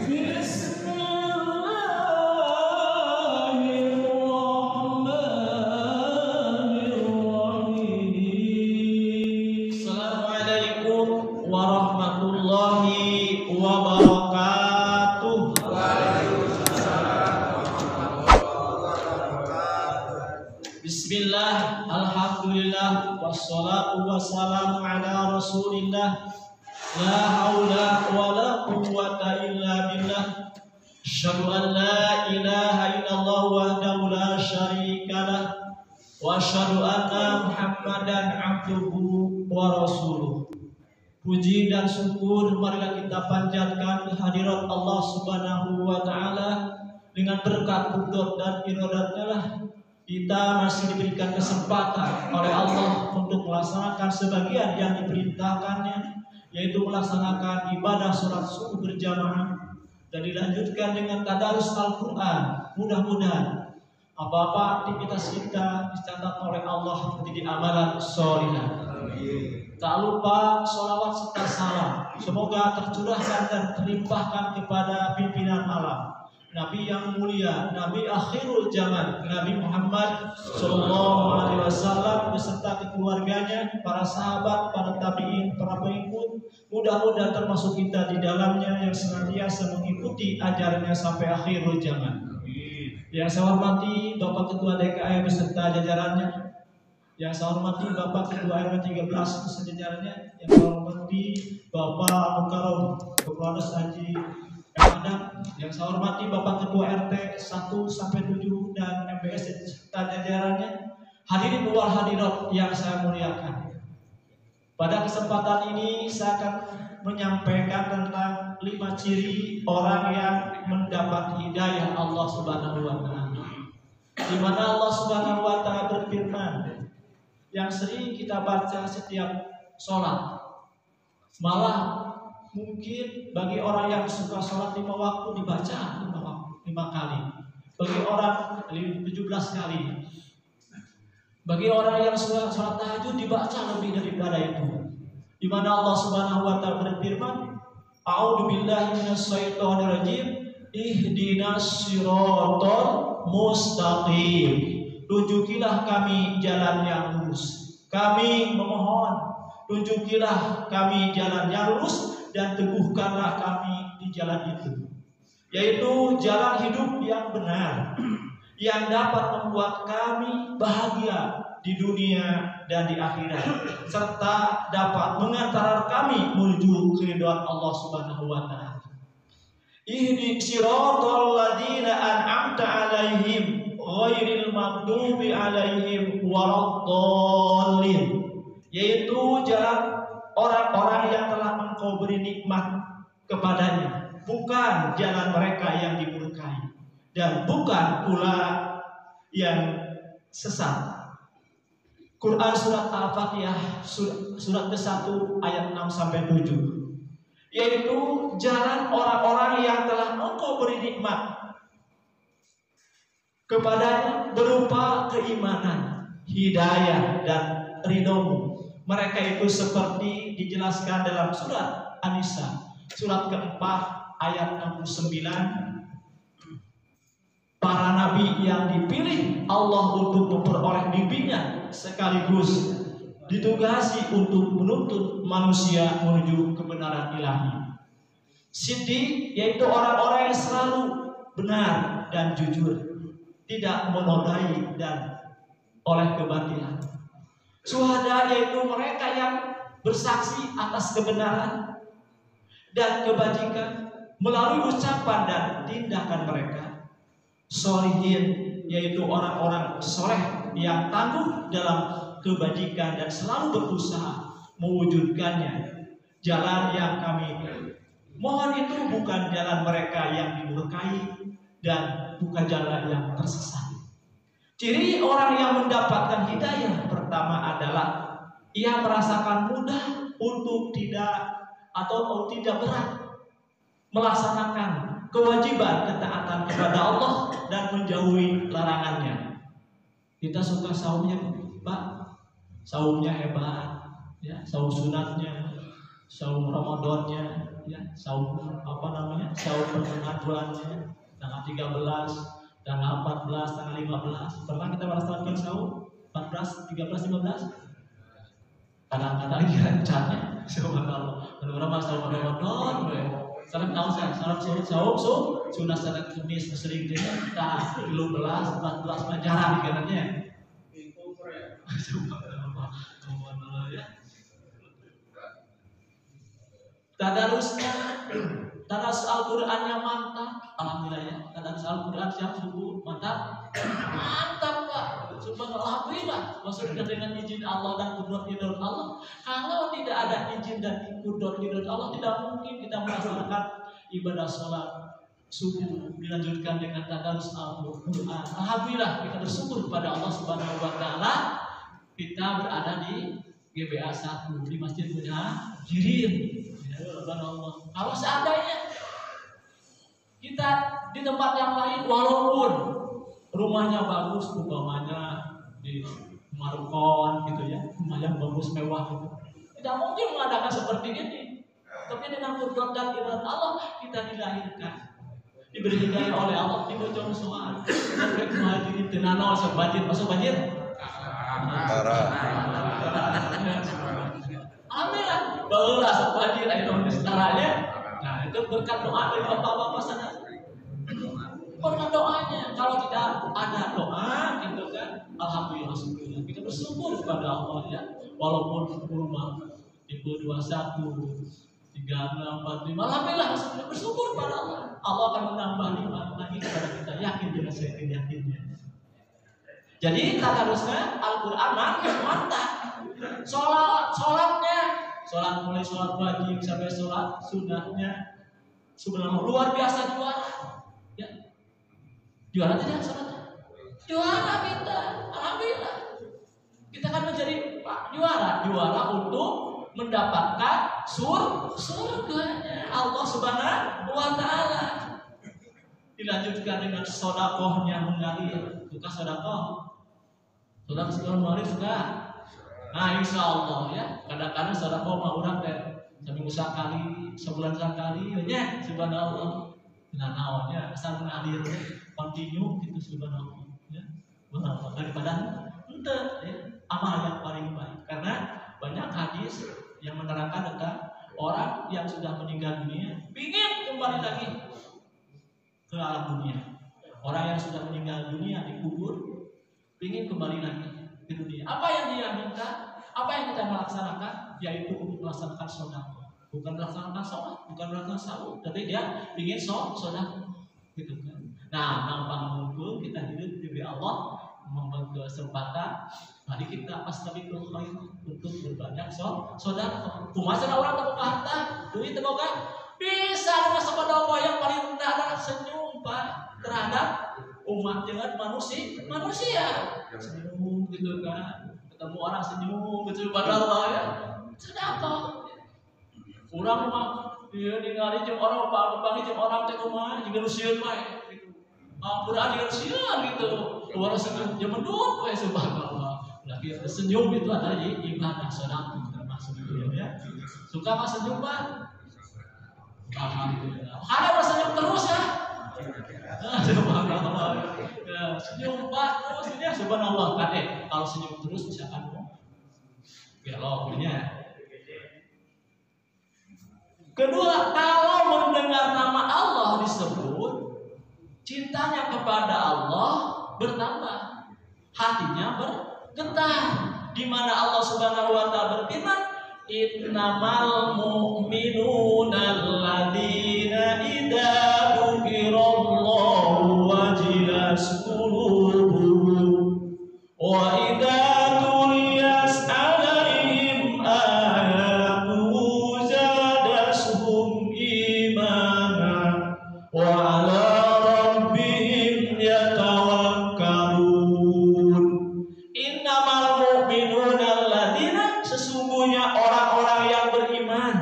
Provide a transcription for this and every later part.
Assalamualaikum warahmatullahi wabarakatuh. Bismillah, alhamdulillah, wassalatu wassalamu ala rasulillah. La haula wa la quwwata illa billah. Asyhadu an la ilaha illallah wahdahu la syarika lah. Wa asyhadu anna Muhammadan abduhu wa rasuluh. Puji dan syukur marilah kita panjatkan kehadirat Allah Subhanahu wa taala. Dengan berkat qudrat dan iradatnya lah kita masih diberikan kesempatan oleh Allah untuk melaksanakan sebagian yang diperintahkannya, yaitu melaksanakan ibadah sholat subuh berjamaah dan dilanjutkan dengan tadarus Al-Quran. Mudah-mudahan apa-apa aktivitas kita dicatat oleh Allah menjadi amalan sholihah. Tak lupa sholawat serta salam semoga tercurahkan dan terlimpahkan kepada pimpinan alam, Nabi yang mulia, Nabi akhirul zaman, Nabi Muhammad SAW beserta keluarganya, para sahabat, para tabi'in, para pengikut. Mudah-mudahan termasuk kita di dalamnya yang senantiasa mengikuti ajarannya sampai akhirul zaman. Yang saya hormati Bapak Ketua DKI beserta jajarannya, yang saya hormati Bapak Ketua RW 13 beserta jajarannya, yang saya hormati Bapak Mukarram Kepala Haji Adam, yang saya hormati Bapak Ketua RT 1-7 dan MBS beserta jajarannya, hadirin wal hadirat yang saya muliakan. Pada kesempatan ini saya akan menyampaikan tentang 5 ciri orang yang mendapat hidayah Allah Subhanahu wa taala. Di mana Allah Subhanahu wa taala berfirman yang sering kita baca setiap sholat. Malah mungkin bagi orang yang suka sholat 5 waktu dibaca 5 kali. Bagi orang 17 kali. Bagi orang yang suka sholat tahajud dibaca lebih daripada itu. Di mana Allah Subhanahu wa taala berfirman, A'udzu billahi minasyaitonir rajim, ihdinas siratal mustaqim. Tunjukilah kami jalan yang lurus. Kami memohon, tunjukilah kami jalan yang lurus dan teguhkanlah kami di jalan itu. Yaitu jalan hidup yang benar, yang dapat membuat kami bahagia di dunia dan di akhirat, serta dapat mengantar kami menuju keridhaan Allah Subhanahu wa taala. Ihdi siratal ladzina an'amta 'alaihim ghairil maghdubi 'alaihim waladdallin. Yaitu jalan orang-orang yang telah Engkau beri nikmat kepadanya, bukan jalan mereka yang dimurkai dan bukan pula yang sesat. Quran surat Al-Fatihah surat ke-1 ayat 6-7. Yaitu jalan orang-orang yang telah Engkau beri nikmat kepadanya berupa keimanan, hidayah dan ridhomu. Mereka itu seperti dijelaskan dalam surat An-Nisa surat ke-4 ayat 69. Para nabi yang dipilih Allah untuk memperoleh bimbingan sekaligus ditugasi untuk menuntut manusia menuju kebenaran ilahi. Siddiq yaitu orang-orang yang selalu benar dan jujur, tidak menodai dan oleh kebatilan. Syuhada yaitu mereka yang bersaksi atas kebenaran dan kebajikan melalui ucapan dan tindakan mereka. Sholihin yaitu orang-orang soleh yang tangguh dalam kebajikan dan selalu berusaha mewujudkannya. Jalan yang kami mohon itu bukan jalan mereka yang dimurkai dan bukan jalan yang tersesat. Ciri orang yang mendapatkan hidayah pertama adalah ia merasakan mudah untuk tidak berat melaksanakan kewajiban ketaatan kepada Allah dan menjauhi larangannya. Kita suka saumnya, Pak. Saumnya hebat, ya, saum sunatnya, saum Ramadannya, ya, saum sahur pertengahan bulannya, tanggal 13, tanggal 14, tanggal 15. Pernah kita merasakan sahur 14, 13, 15? Kadang-kadang dirancangnya, subhanallah. Menurut sahur Ramadan, sekarang tahu saya, sahur sunnah salat Kamis sering dia, nah 12, 14 pelajaran dikiranya. Subhanallah ya. Tadarusnya, tadarus Al-Qur'annya mantap. Alhamdulillah ya. Tadarus Al-Qur'an siap subuh mantap. Mantap Pak. Subhanallah, alhamdulillah. Maksudnya dengan izin Allah dan kudrat Allah. Kalau tidak ada izin dan kudrat Allah, tidak mungkin kita melaksanakan ibadah sholat subuh dilanjutkan dengan tadarus Al-Qur'an. Alhamdulillah kita bersyukur kepada Allah Subhanahu wa taala kita berada di GBA 1 di Masjid Muhajirin. Allah. Kalau seandainya kita di tempat yang lain, walaupun rumahnya bagus, umpamanya di Marukon gitu ya, rumah yang bagus mewah gitu, tidak mungkin mengadakan seperti ini. Tapi dengan kudrat dan ibadat Allah kita dilahirkan, diberi hidayah oleh Allah di bojong soal. Dan Muhajirin tenano sebanjir masuk banjir. Alhamdulillah, barulah sebanjir ada setaranya. Nah itu berkat doa dari bapak-bapak sana. Berkat doanya. Kalau tidak ada doa, gitu kan, alhamdulillah, kita bersyukur kepada Allah ya. Walaupun rumah itu 21, 36, 45, alhamdulillah bersyukur kepada Allah. Allah akan menambah nikmat lagi kepada kita, yakin dengan yakinnya. Jadi tadarusnya Al-Qur'an mantap. Sholatnya, sholat mulai sholat wajib sampai sholat sunnahnya, subhanallah luar biasa juara. Ya, juara tidak sholatnya? Juara kita, alhamdulillah. Kita akan menjadi juara untuk mendapatkan surganya Allah Subhanahu wa taala. Dilanjutkan dengan sedekahnya mengalir. Suka sedekah? Sudah sekian hari suka. Nah insya Allah ya, kadang-kadang sedekah mah urang teh seminggu sekali, sebulan sekali, ya subhanallah. Nah awalnya asal mengalir, continue gitu subhanallah. Ya, benar daripada ente ya, amal yang paling baik. Karena banyak hadis yang menerangkan tentang orang yang sudah meninggal dunia, ingin kembali lagi ke alam dunia. Orang yang sudah meninggal dunia dikubur, ingin kembali lagi ke dunia. Apa yang dia minta? Apa yang kita melaksanakan? Yaitu untuk melaksanakan sedekah. Bukan melaksanakan sholat, bukan melaksanakan sahur, tapi dia ingin sedekah, gitu kan? Nah, gampang mungkin kita hidup di Allah memberi kesempatan. Mari kita astaghfirul khair untuk berbanyak sedekah. Kumaha orang teu harta, duit teu boga, bisa dengan sedekah yang paling rendah adalah senyum Pak terhadap umat dengan manusia senyum gitu kan, ketemu orang senyum gitu padahal Allah ya sedekah. Urang mah dia ningali jeung orang panggil jeung orang teh kumaha juga rusieun wae gitu. Qur'an juga rusieun gitu. Luar senyum jeung mendut wae subhanallah. Tapi senyum itu adalah ibadah sedekah termasuk itu ya. Suka mah senyum Pak? Alhamdulillah. Ada senyum terus ya? Subhanallah. Ya, senyum Pak terus ini subhanallah kan kalau senyum terus misalkan beloknya. Kedua, kalau mendengar nama Allah disebut, cintanya kepada Allah bertambah, hatinya bergetar. Di mana Allah Subhanahu wa taala berfirman, "Innamal mu'minuna alladzina idza dzukirallahu wajilat qulubuhum wa idza tuliyat 'alaihim ayatuhu zadatuhum imana wa 'ala rabbihim yatawakkalun." Innamal mu'minuna alladzina, sesungguhnya orang-orang yang beriman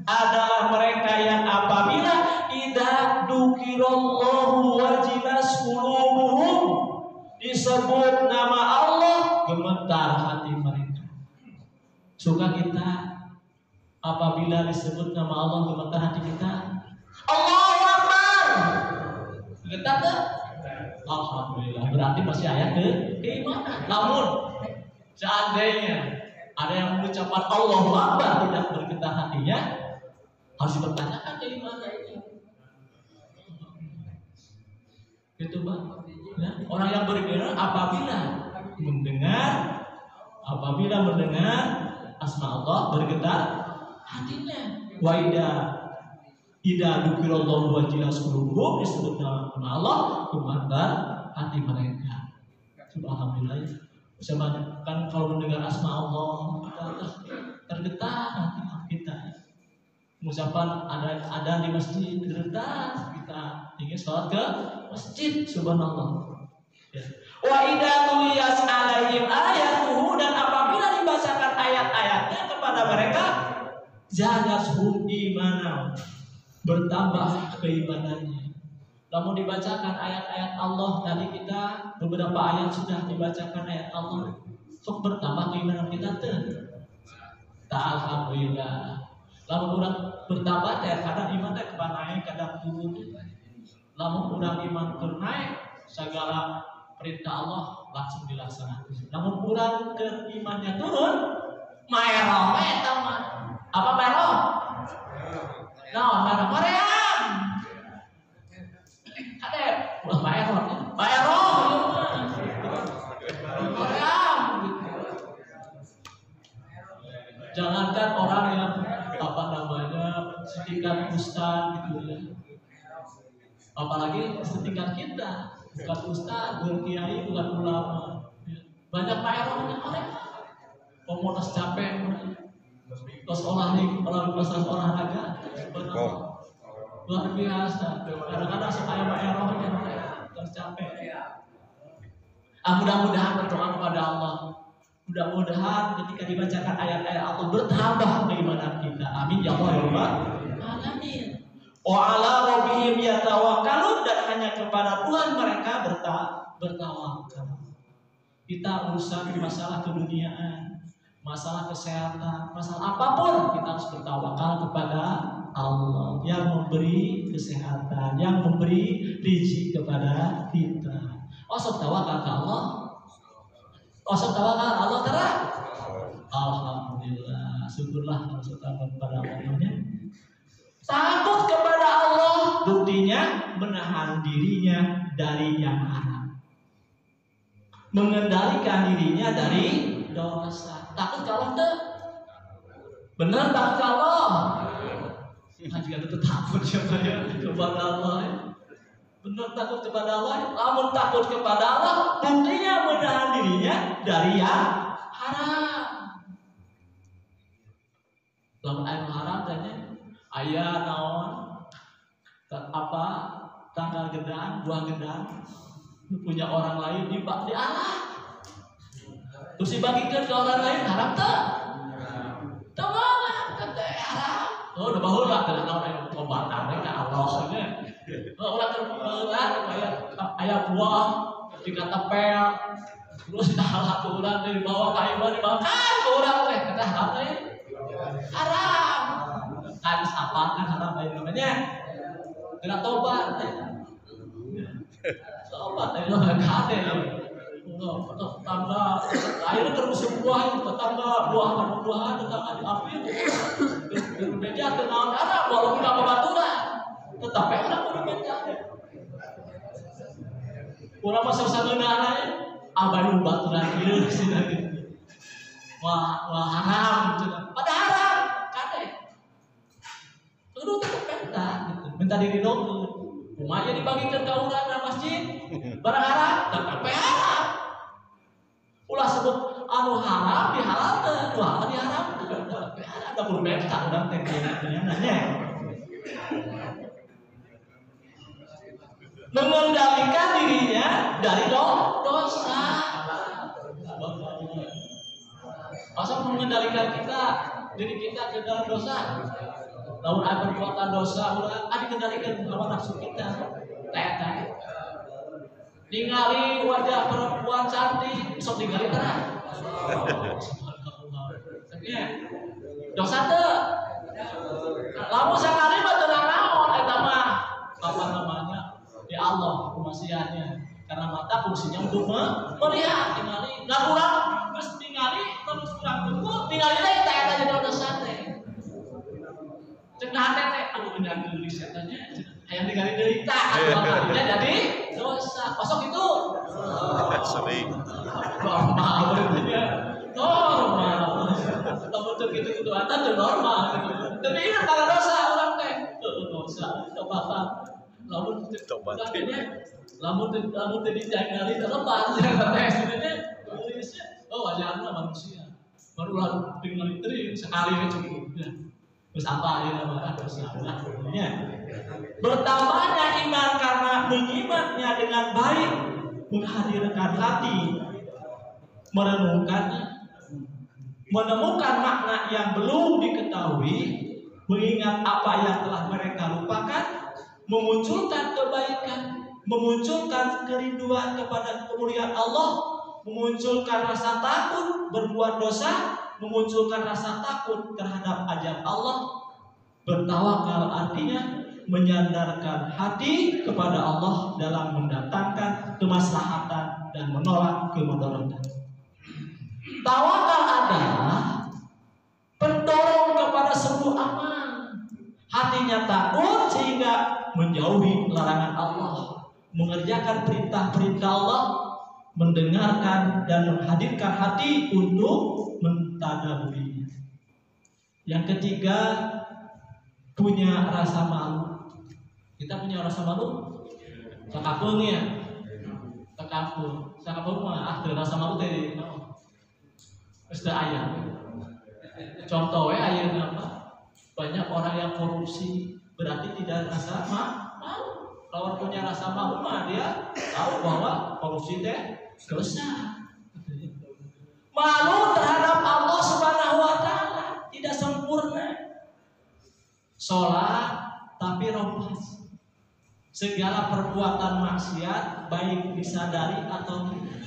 adalah mereka yang apabila idza dzukirallahu wajilat qulubuhum, disebut nama Allah gemetar hati mereka. Suka kita apabila disebut nama Allah gemetar hati kita? Allahu Akbar. berarti masih ada keimanan. Namun seandainya ada yang mengucapkan Allahu Akbar tidak bergetar hatinya, harus dipertanyakan keimanannya. Gitu Bang. Ya, orang yang beriman apabila mendengar asma Allah bergetar hatinya. Wa ida dzukirallahu wajilat qulubuhum, disebut nama Allah gemetar hati mereka. Alhamdulillah. Misalnya kan kalau mendengar asma Allah kita tergetar hati kita. Misalkan ada di masjid tergetar, kita ingin sholat ke masjid, subhanallah. Ya. Wa idza tuliyat alaihim ayatuhu, dan apabila dibacakan ayat-ayatnya kepada mereka, zadatuhum imanan, bertambah keimanannya. Namun dibacakan ayat-ayat Allah, tadi kita beberapa ayat sudah dibacakan ayat Allah, sok bertambah keimanan kita tuh. Alhamdulillah. Lamun orang bertambah kadang iman teh naik, kadang turun. Lamun orang iman naik, segala perintah Allah langsung dilaksanakan. Namun orang ke imannya turun, maero eta mah. Apa maero? Maero maream. Kade, ulah maero. Maero. Maream. Jangankan orang yang setingkat ustaz gitu ya, apalagi setingkat kita, bukan ustaz, bukan kiai, bukan ulama, banyak paerohnya mereka, pemotos capek, terus olahraga, luar biasa, kadang-kadang supaya paerohnya mereka terus capek. Mudah-mudahan berdoa kepada Allah. Mudah-mudahan ketika dibacakan ayat-ayat Allah bertambah keimanan kita. Amin ya Allah ya Rabbal alamin. Wa ala rabbihim yatawakkalun, dan hanya kepada Tuhan mereka bertawakal. Kita urusan masalah keduniaan, masalah kesehatan, masalah apapun, kita harus bertawakal kepada Allah yang memberi kesehatan, yang memberi rezeki kepada kita. Sok tawakal ke Allah. Tawakal Allah terang. Alhamdulillah, syukurlah kalau tawakal kepada Allah. Takut kepada Allah, buktinya menahan dirinya dari yang haram, mengendalikan dirinya dari dosa. Takut ke Allah tuh, benar takut ke Allah. Jika itu takut siapa ya kepada Allah. Benar takut kepada Allah, namun takut kepada Allah, buktinya menahan dirinya dari yang haram. Lamun aya haram tanya, aya naon? Apa? Tanggal gedang, buah gedang punya orang lain dialah. Terus dibagikan ke orang lain, haram tak? Tak boleh, kata haram. Oh, udah bahulah dengan orang yang obatan mereka Allah saja. Orang terpelan ayah buah ketika tepel, terus salah satu orang dari bawah kayu dimakan ke orang teh, kata haram haram. Kan apa kan haram namanya? Kena tobat teh. Tobat teh lo kade. Tambah akhirnya terus buah itu tambah buah-buahan tetap diambil. Berbeda dengan haram walaupun apa baturan. Tetapi orang berbeda. Orang masa sangeunana abah baturan ieu cenah gitu. Wah haram cenah. Padahal haram kade. Kudu terpenta gitu. Minta diri dong. Rumahnya dibagikan ke urang di masjid. Barang haram, tapi haram. Ulah sebut anu haram dihalalkeun, ulah diharamkeun. Tapi ada berbeda urang teh nanya. Mengendalikan dirinya dari dosa. Asal mengendalikan diri kita ke dalam dosa. Lalu ada perbuatan dosa, ada dikendalikan hawa nafsu kita. Teh. Ningali wajah perempuan cantik, sok ningali terang. Dosa teh. Lalu sekali bateuna naon eta mah? Apa namanya? Ya Allah kemaksiannya. Karena mata fungsinya untuk melihat, tingali, nggak kurang, terus tingali, terus kurang tunggu, tingali lagi tanya jadi dosa teh. Cenah teh, aduh benar dulu setannya, hayang tingali deui tah, kalinya jadi dosa. Pasok itu. Sering. Normal berarti normal. Kamu tuh gitu atas tuh normal. Tapi ingat kalau dosa orang teh, dosa, tobatan. Lamun lamun tadi jangan terlepas teh sebenarnya tulisnya wajarnya manusia. Baru lalu tinggal diterima sekali cukup. Terus apa ya namanya dosa? Ya. Bertambahnya iman karena menyimaknya dengan baik, menghadirkan hati, merenungkannya, menemukan makna yang belum diketahui, mengingat apa yang telah mereka lupakan, memunculkan kebaikan, memunculkan kerinduan kepada kemuliaan Allah, memunculkan rasa takut berbuat dosa, memunculkan rasa takut terhadap azab Allah. Bertawakal artinya menyandarkan hati kepada Allah dalam mendatangkan kemaslahatan dan menolak kemudaratan. Tawakal adalah pendorong kepada sebuah amal. Hatinya takut sehingga menjauhi larangan Allah, mengerjakan perintah-perintah Allah, mendengarkan dan menghadirkan hati untuk mentadaburinya. Yang ketiga, punya rasa malu. Kita punya rasa malu? Sakapung ya? Sakapung. Sakapung mah rasa malu teh. Sudah ayam. Contohnya ayam apa? Banyak orang yang korupsi berarti tidak rasa malu. Kalau punya rasa malu mah dia tahu bahwa korupsi teh dosa. Malu terhadap Allah Subhanahu wa taala tidak sempurna. Sholat tapi rompas. Segala perbuatan maksiat baik disadari atau tidak.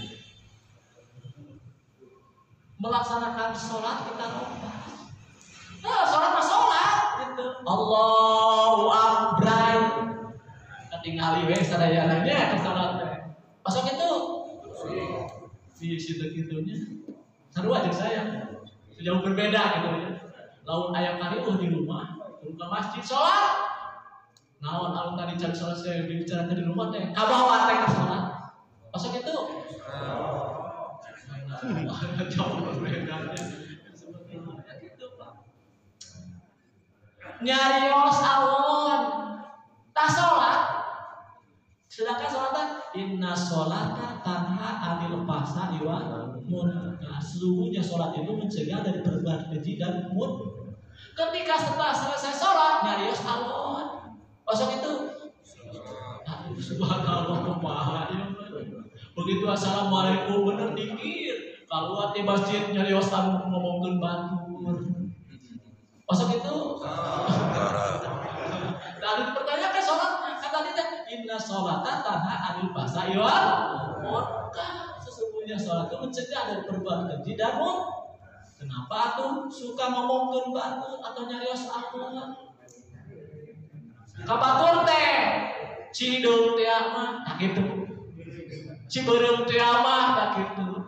Melaksanakan sholat kita rompas. Nah, sholat mah sholat gitu. Allahu Akbar. Ketinggali we sadayananya ke sholatnya. Pasok itu di situ-gitunya. Seru aja saya. Sejauh berbeda gitu ya. Laun ayam kari di rumah, ke masjid sholat. Naon alun tadi cari sholat saya dibicarakan di rumah teh. Kabawa teh ke sholat. Pasok itu. Jauh berbedanya. Seperti itu Pak. Nyarios awon tak sholat, sedangkan sholatnya inna sholata tanha anil fahsya'i wal munkar. Sesungguhnya sholat itu mencegah dari perbuatan keji dan munkar. Ketika setelah selesai sholat nyarios awon, pasok itu aduh subhanallah kumaha ya. Begitu assalamualaikum bener dikir. Kalau di masjid nyarios ngomongkeun batur. Pasok itu tadi dipertanyakan sholatnya, kata dia inna sholata tanha anil fahsya'i wal munkar. Sesungguhnya sholat itu mencegah dari perbuatan keji dan munkar. Kenapa tuh suka ngomongkeun batur atau nyarios akhlak? Kabatur teh cidung teh mah tak gitu. Cibereum teh mah tak gitu.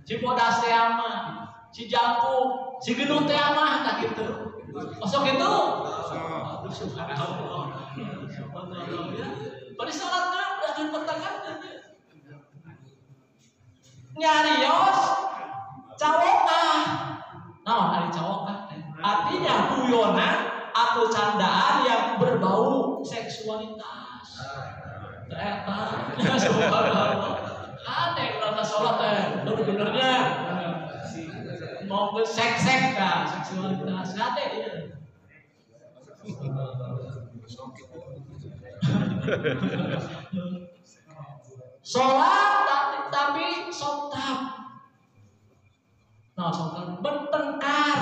Cibodas teh mah, Cijangkung, Cigedung teh mah tak gitu. Masuk itu. Aduh subhanallah. Subhanallah ya. Pada salatnya udah dipertanyakan. Nyarios cawokah. Naon ari cawokah? Artinya guyonan atau candaan yang berbau seksualitas. Ternyata subhanallah. Aneh kalau sholat benernya mau sek-sek kan seksualitas ada ya. Sholat tapi sotap. Nah sholat bertengkar,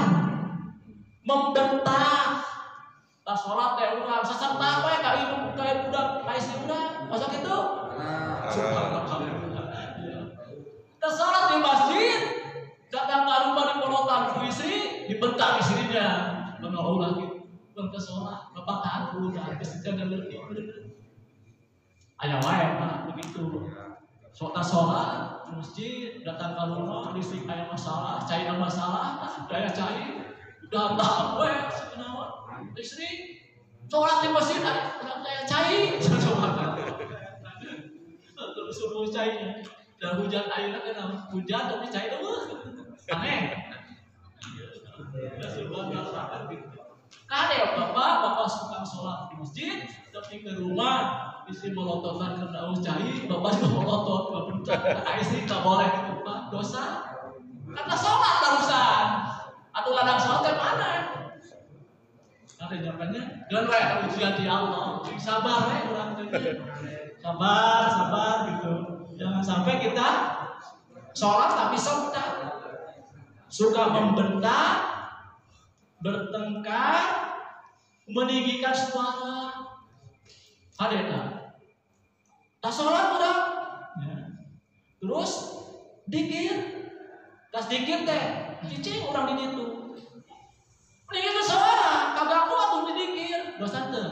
membentak. Nah sholat teh urang saserta apa ya kayak budak kayak si budak masa gitu. Tersalat di masjid, datang ke rumah di porotan puisi, dibentak istrinya, menolak lagi, berkesolat, bapak tahu, dan kesekian dan berarti. Aya wae Pak begitu. Sok sholat di masjid, datang ke rumah, listrik aya masalah, cai ada masalah, daya cai, datang we sekenawan istri sholat di masjid, daya cai, terus suruh cainya, dan hujan airnya kan hujan tapi cai dulu, aneh. Subhanallah gitu. Kade bapak suka sholat di masjid, tapi ke rumah istri melototan karena cai, bapak juga melotot, nggak bencet, istri nggak boleh itu Pak, dosa. Karena sholat barusan, atau ladang sholat yang mana? Ada jawabannya, jangan kayak ujian di Allah, sabar ya orang itu, sabar gitu. Jangan sampai kita sholat tapi suka membentak, bertengkar, meninggikan suara. Ada tak? Tak sholat udah, ya. Terus dikir, tas dikir teh, cicing orang di situ. Meninggikan suara, kagak kuat untuk dikir, dosa teh.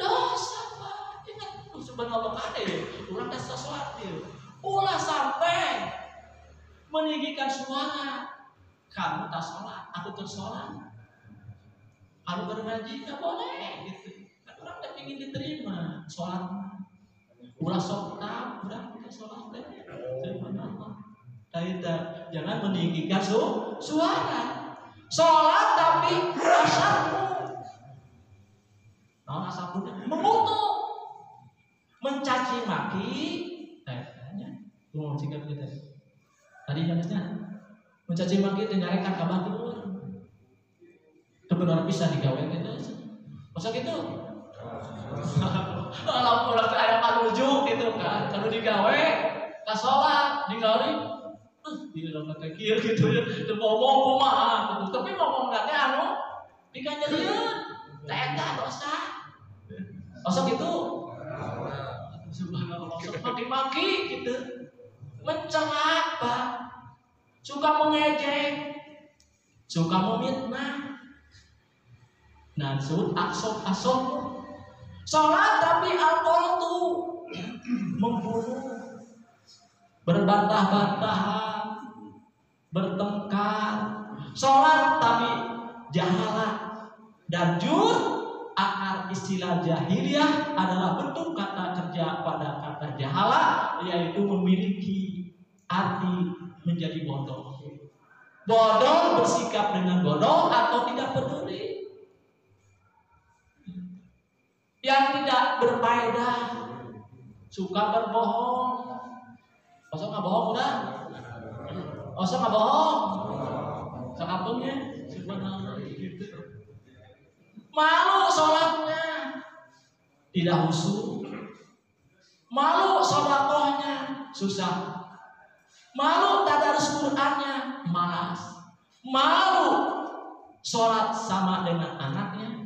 Dosa Pak, ingat subhanallah kade, orang tak sholat dia. Ulah sampai meninggikan suara. Kamu tak sholat, aku tersolat. Kamu berngaji, tak boleh gitu. Kan orang tak ingin diterima sholat. Ulah sholat, udah kita sholat deh. Jangan meninggikan suara. Sholat tapi asapmu. Nah asapmu mengutuk, mencaci maki. Tanya, mau sikap kita. Tadi jelasnya. Mencaci maki dengarkan kabar keluar. Kebenaran bisa digawe gitu. Masa gitu? Kalau udah kayak manujuk gitu kan. Kalau digawe, tak sholat, digawe, dia dalam kekir gitu ya. Itu ngomong kumaha gitu. Tapi ngomong nanti diganjelieun. Tak dosa. Masa gitu? Subhanallah, maki-maki gitu. Mencela Pak. Suka mengejek, suka memfitnah, nansut asok, sholat tapi alkohol tuh membunuh, berbantah-bantahan, bertengkar, sholat tapi jahalah dan akar istilah jahiliyah adalah bentuk kata kerja pada kata jahalah, yaitu memiliki arti menjadi bodoh. Bodoh bersikap dengan bodoh atau tidak peduli. Yang tidak berfaedah, suka berbohong. Masa nggak bohong udah? Masa nggak bohong? Sakapunnya, subhanallah gitu. Malu sholatnya, tidak khusyuk. Malu sedekahnya, susah. Malu tadarus Qur'annya, malas. Malu sholat sama dengan anaknya.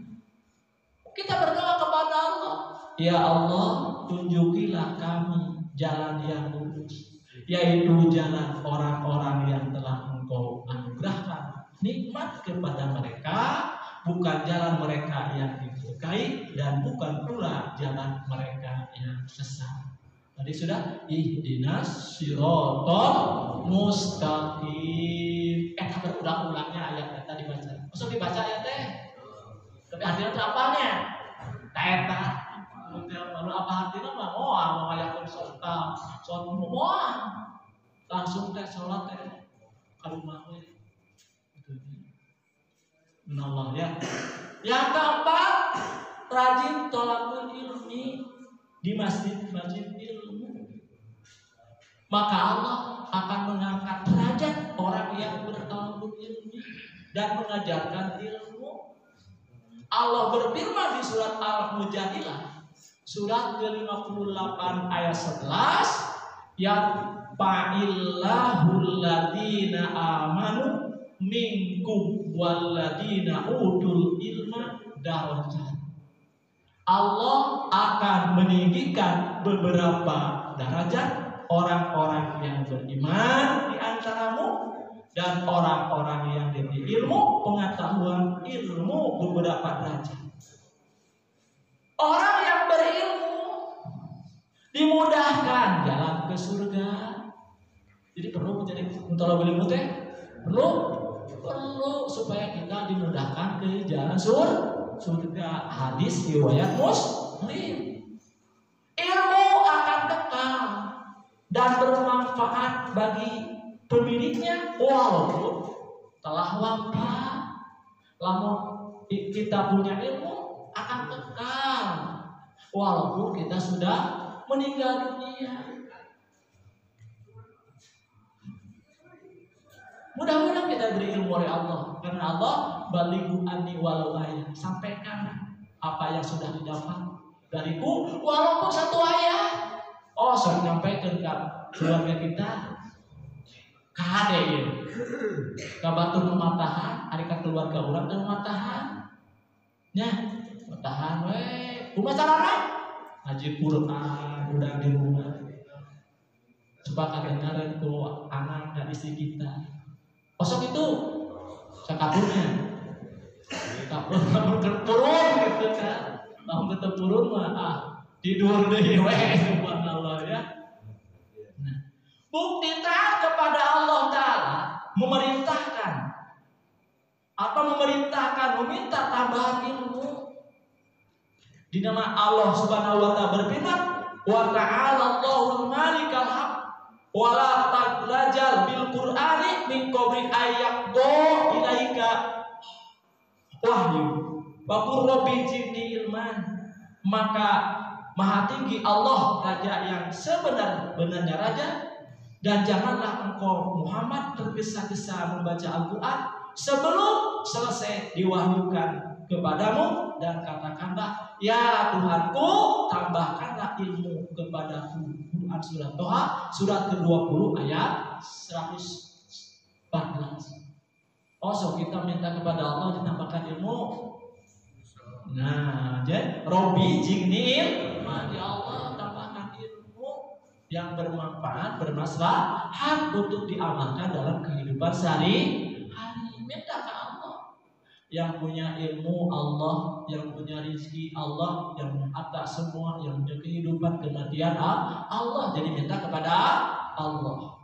Kita berdoa kepada Allah, ya Allah, tunjukilah kami jalan yang lurus, yaitu jalan orang-orang yang telah Engkau anugerahkan nikmat kepada mereka, bukan jalan mereka yang diberkahi dan bukan pula jalan mereka yang sesat. Tadi sudah ihdinas siratal mustaqim. Kita berulang-ulangnya ayat tadi dibaca. Maksud dibaca ayat teh. Tapi artinya itu apanya? Eta. Lalu apa artinya mah? Mau ayat sholat langsung teh sholat teh kalau mau. Menolak ya. Yang keempat, rajin tolakul ilmi di masjid-masjid ilmu. Maka Allah akan mengangkat derajat orang yang bertolakul ilmi dan mengajarkan ilmu. Allah berfirman di surat Al-Mujadilah, surat ke-58 ayat 11, ya fa'illahul ladina amanu minkum walladina utul ilma darajat. Allah akan meninggikan beberapa derajat orang-orang yang beriman di antaramu dan orang-orang yang diberi ilmu pengetahuan ilmu beberapa derajat. Orang yang berilmu dimudahkan jalan ke surga. Jadi perlu menjadi tolong ilmu teh, perlu supaya kita dimudahkan ke jalan surga. Hadis riwayat Muslim. Ilmu akan kekal dan bermanfaat bagi pemiliknya walaupun telah wafat. Lamun kita punya ilmu akan kekal walaupun kita sudah meninggal dunia. Mudah-mudahan kita beri ilmu oleh Allah, karena Allah balighu anni walau ayat, sampaikan apa yang sudah didapat dariku walaupun satu ayat. Oh, saya nyampaikan ke keluarga kita kade ya kabatur mematahan hari ke keluarga orang dan mematahan nya matahan we kumaha carana ngaji Quran udah di rumah coba kadengareun ku anak dan istri kita. Kosong itu sakapunnya kapur turun gitu kan. Mau kita turun mah tidur deui we subhanallah ya. Nah, bukti taat kepada Allah Ta'ala memerintahkan atau meminta tambahan ilmu. Di nama Allah Subhanahu wa taala berfirman, "Wa ta'ala Allahul malikal haq wa la taglajal bil Qur'ani min qabli ayyaqdo ilaika wahyu wa qur rabbi zidni ilman." Maka maha tinggi Allah, raja yang sebenar-benarnya raja, dan janganlah engkau Muhammad tergesa-gesa membaca Al-Quran sebelum selesai diwahyukan kepadamu, dan katakanlah, ya Tuhanku, tambahkanlah ilmu kepadaku. Quran surat Toha surat ke-20 ayat 114. Oh, so kita minta kepada Allah ditambahkan ilmu. Nah, jadi Robi Jignil, ya Allah tambahkan ilmu yang bermanfaat, bermaslahat untuk diamalkan dalam kehidupan sehari-hari. Minta ke Allah. Yang punya ilmu Allah, yang punya rezeki Allah, yang atas semua, yang punya kehidupan kematian Allah. Jadi minta kepada Allah.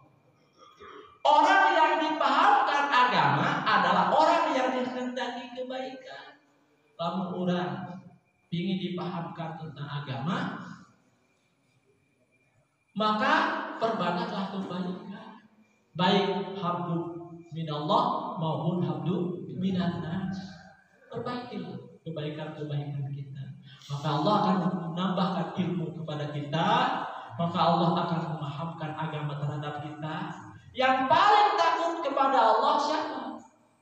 Orang yang dipahamkan agama adalah orang yang dikehendaki kebaikan. Lamun orang ingin dipahamkan tentang agama, maka perbanyaklah kebaikan, baik habdu minallah maupun habdu minannas. Perbaikilah kebaikan-kebaikan kita, maka Allah akan menambahkan ilmu kepada kita, maka Allah akan memahamkan agama terhadap kita. Yang paling takut kepada Allah siapa?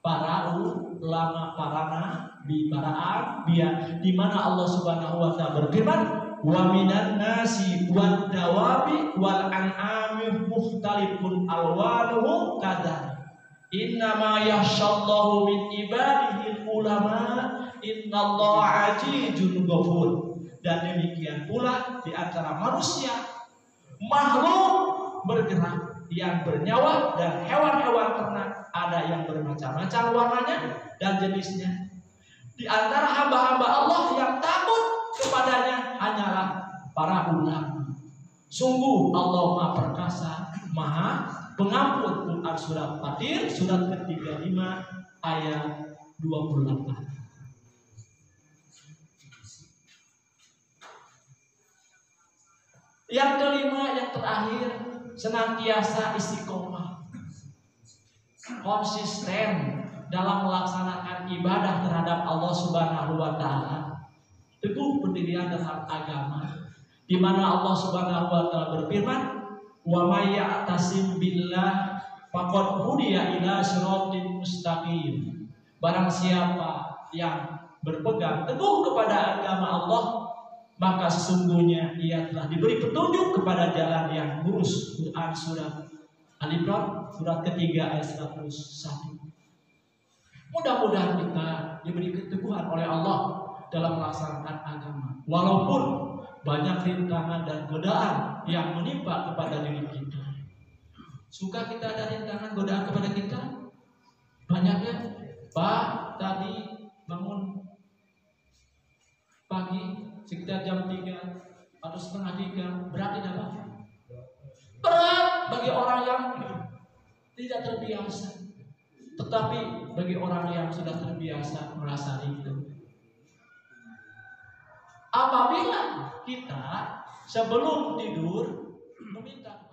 Para ulama, para nabi, para anbiya, di mana Allah Subhanahu wa taala berfirman, wa minan nasi wad dawabi wal an'ami mukhtalifun alwanuhu kadar innama yakhshallahu min ibadihi ulama innallaha azizun ghafur. Dan demikian pula di antara manusia, makhluk bergerak yang bernyawa dan hewan-hewan ternak, ada yang bermacam-macam warnanya dan jenisnya. Di antara hamba-hamba Allah yang takut kepadanya hanyalah para ulama. Sungguh Allah Maha Perkasa, Maha Pengampun. Quran surat Fatir surat ke-35 ayat 28. Yang kelima, yang terakhir, senantiasa istiqomah, konsisten dalam melaksanakan ibadah terhadap Allah Subhanahu wa taala. Teguh pendirian dalam agama, di mana Allah Subhanahu wa taala berfirman, "Wa may ya'tasim billah faqad hudiya ila siratin mustaqim." Barang siapa yang berpegang teguh kepada agama Allah, maka sesungguhnya ia telah diberi petunjuk kepada jalan yang lurus. Quran surat Al-Imran surat ketiga ayat 101. Mudah-mudahan kita diberi keteguhan oleh Allah dalam melaksanakan agama, walaupun banyak rintangan dan godaan yang menimpa kepada diri kita. Suka kita ada rintangan godaan kepada kita? Banyaknya. Pak, tadi bangun pagi sekitar jam 3 2:30, berat tidak Pak? Berat bagi orang yang tidak terbiasa. Tetapi bagi orang yang sudah terbiasa merasa ringan. Apabila kita sebelum tidur meminta